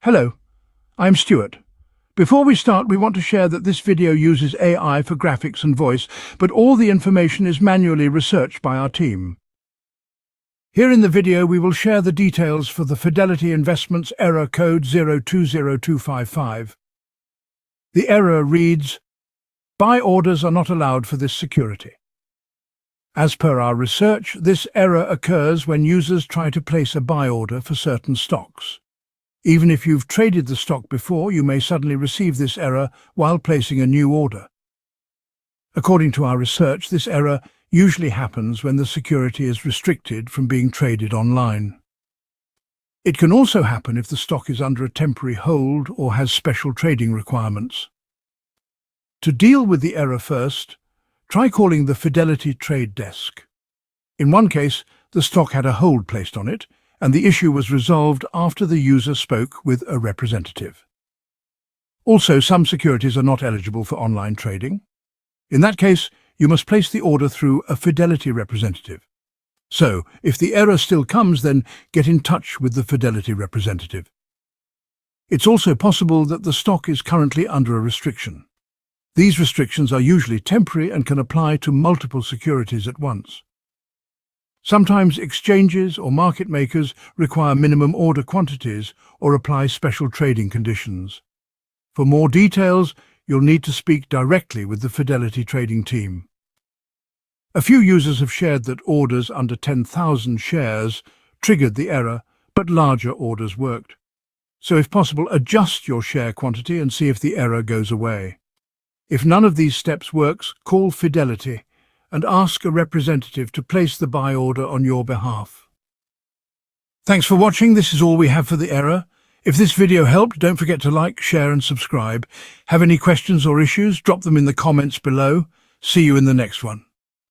Hello, I'm Stuart. Before we start, we want to share that this video uses AI for graphics and voice, but all the information is manually researched by our team. Here in the video, we will share the details for the Fidelity Investments Error Code 020255. The error reads, "Buy orders are not allowed for this security." As per our research, this error occurs when users try to place a buy order for certain stocks. Even if you've traded the stock before, you may suddenly receive this error while placing a new order. According to our research, this error usually happens when the security is restricted from being traded online. It can also happen if the stock is under a temporary hold or has special trading requirements. To deal with the error first, try calling the Fidelity Trade Desk. In one case, the stock had a hold placed on it, and the issue was resolved after the user spoke with a representative. Also, some securities are not eligible for online trading. In that case, you must place the order through a Fidelity representative. So, if the error still comes, then get in touch with the Fidelity representative. It's also possible that the stock is currently under a restriction. These restrictions are usually temporary and can apply to multiple securities at once. Sometimes exchanges or market makers require minimum order quantities or apply special trading conditions. For more details, you'll need to speak directly with the Fidelity trading team. A few users have shared that orders under 10,000 shares triggered the error, but larger orders worked. So if possible, adjust your share quantity and see if the error goes away. If none of these steps works, call Fidelity and ask a representative to place the buy order on your behalf. Thanks for watching. This is all we have for the error. If this video helped, don't forget to like, share and subscribe. Have any questions or issues? Drop them in the comments below. See you in the next one.